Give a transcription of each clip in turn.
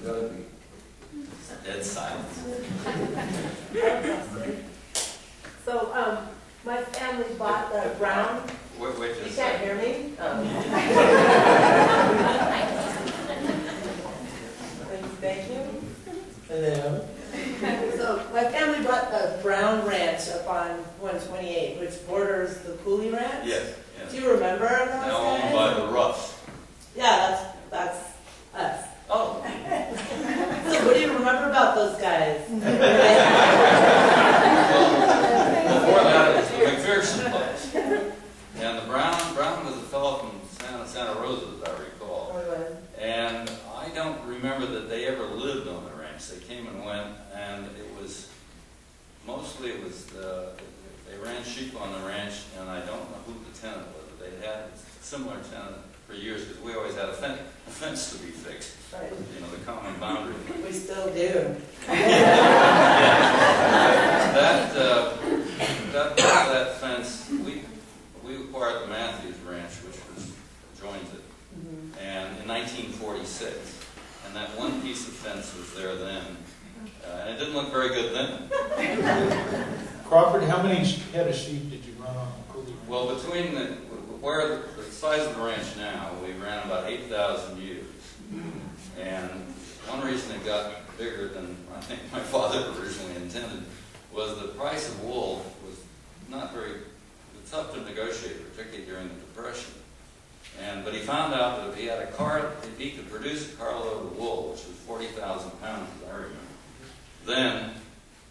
gonna be? Dead silence. So, my family bought the brown. Wait You just can't a hear me? Thank you. Hello. So, my family bought the brown ranch up on 128, which borders the Cooley Ranch. Yes, Do yes. you remember those Now owned guys? by the Ruffs. Yeah, that's us. Oh. So, what do you remember about those guys? Before that, it was the McPherson place. And the Brown was a fellow from Santa Rosa, as I recall. And I don't remember that they ever lived on the ranch. They came and went, and mostly they ran sheep on the ranch, and I don't know who the tenant was, but they had a similar tenant for years, because we always had a fence to be fixed. Right. You know, the common boundary. We still do. That fence, we acquired the Matthews Ranch, which joins it, and in 1946, and that one piece of fence was there then, and it didn't look very good then. Crawford, how many head of sheep did you run on Cooley Ranch? Well, between the size of the ranch now, we ran about 8,000 ewes, and one reason it got bigger than I think my father originally intended was the price of wool was not very tough to negotiate, particularly during the Depression. But he found out that if he had if he could produce a carload of wool, which was 40,000 pounds, as I remember, then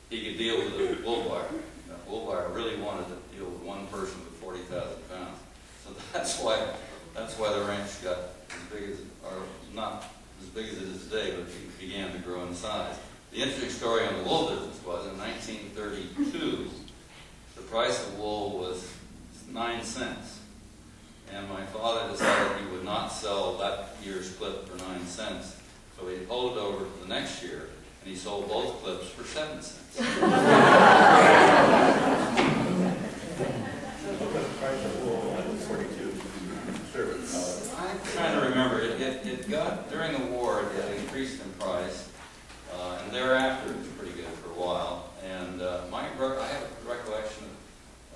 he could deal with a wool buyer. The wool buyer really wanted to deal with one person with 40,000 pounds. So that's why the ranch got as big as, or not as big as it is today, but it began to grow in size. The interesting story on the wool business was in 1932, the price of wool was 9 cents. And my father decided he would not sell that year's clip for 9 cents. So he pulled it over to the next year, and he sold both clips for 7 cents. I'm trying to remember. It got, during the war, it increased in price. And thereafter, it was pretty good for a while. And I have a recollection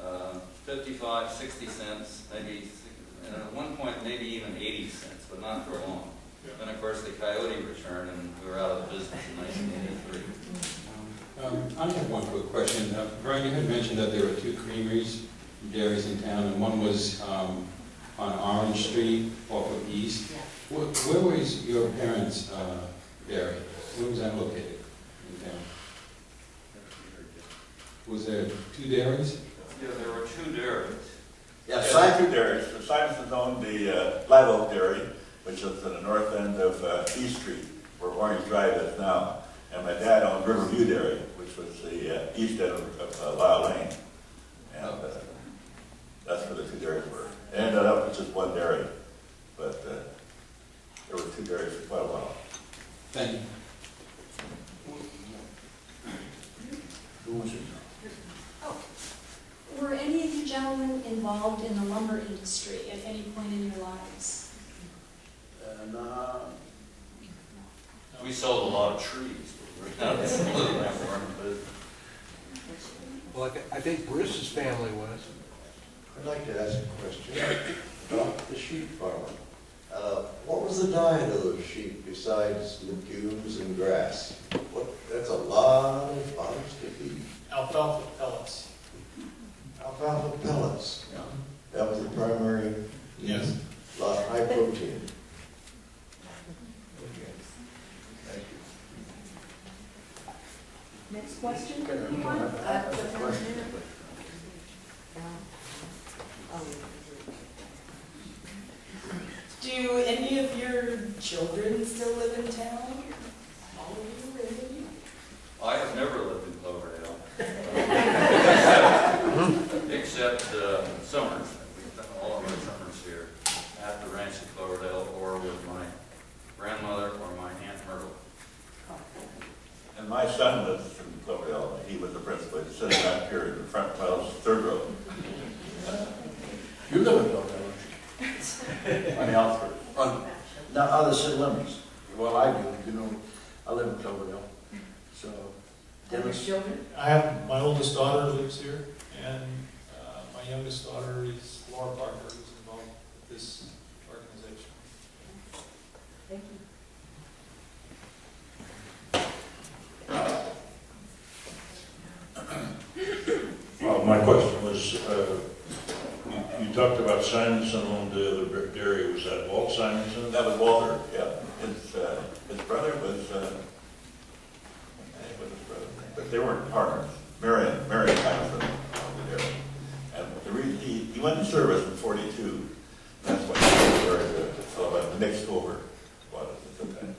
of 55, 60 cents, maybe, and at one point maybe even 80 cents, but not for long. Then, of course, the coyote returned, and we were out of business in 1983. I have one quick question. Brian, you had mentioned that there were 2 creameries, dairies in town, and one was on Orange Street off of East. Where was your parents' dairy? Where was that located in town? Was there 2 dairies? Yeah, there were 2 dairies. Yeah, Simon Dairies. The Simonsons owned the Live Oak Dairy, which is in the north end of East Street, where Orange Drive is now. And my dad owned Riverview Dairy, which was the east end of Lyle Lane. And that's where the 2 dairies were. It ended up with just 1 dairy, but there were 2 dairies for quite a while. Thank you. Who was it? Were any of you gentlemen involved in the lumber industry at any point in your lives? No. We sold a lot of trees. But we're not Well, I think Bruce's family was. I'd like to ask a question about the sheep farmer. What was the diet of those sheep besides legumes and grass? That's a lot of fodder to feed. Alfalfa pellets. Alfalfa pellets. Yeah. That was the primary. Yes. A lot of high protein. Thank you. Next question, anyone? Do any of your children still live in town? All of you, really? I have never lived in Cloverdale. Except summers. We've done all of our summers here at the ranch at Cloverdale or with my grandmother or my Aunt Myrtle. And my son lives in Cloverdale. He was the principal. He's sitting back here in the front, well, 3rd row. You live in Cloverdale, On the outskirts. not on the city limits. Well, I do. You know, I live in Cloverdale. So, And your Dennis, children? I have, my oldest daughter lives here, and my youngest daughter is Laura Parker, who's involved with this organization. Thank you. My question was, you talked about Simonson owned the other dairy. Was that Walt Simonson? That was Walter, yeah. His brother was, but they weren't partners. Marion Simonson owned the dairy. And the reason, he went in service in 42. That's when he started to sell it mixed over. What is it at that?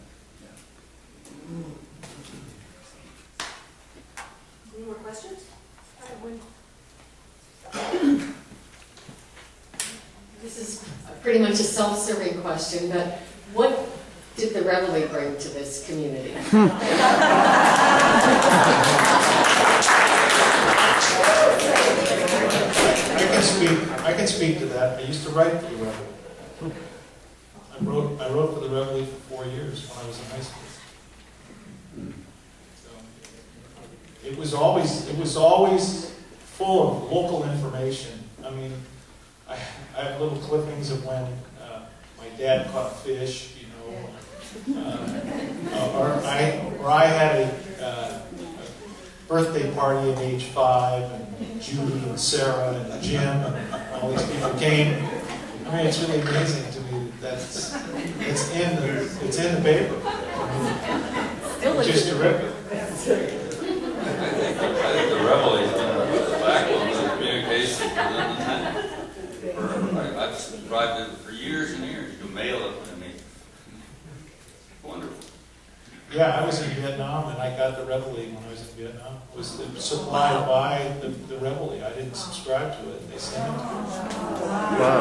Any more questions? I have one. This is pretty much a self-serving question, but what did the reveille bring to this community? I can speak to that. I used to write for the Reveille. I wrote for the Reveille for 4 years when I was in high school. So, it was always full of local information. I mean, I have little clippings of when my dad caught fish, you know, or I had a birthday party at age 5, and Judy and Sarah and Jim and all these people came. I mean, it's really amazing to me that it's in the paper. It's just terrific. I think the Reveille has been the backbone of the communication within the town. I've subscribed to it for years and years. You mail it to me. Wonderful. Yeah, I was in Vietnam, and I got the Reveille when I was in Vietnam. It was supplied by the Reveille. I didn't subscribe to it. They sent it to me. Wow.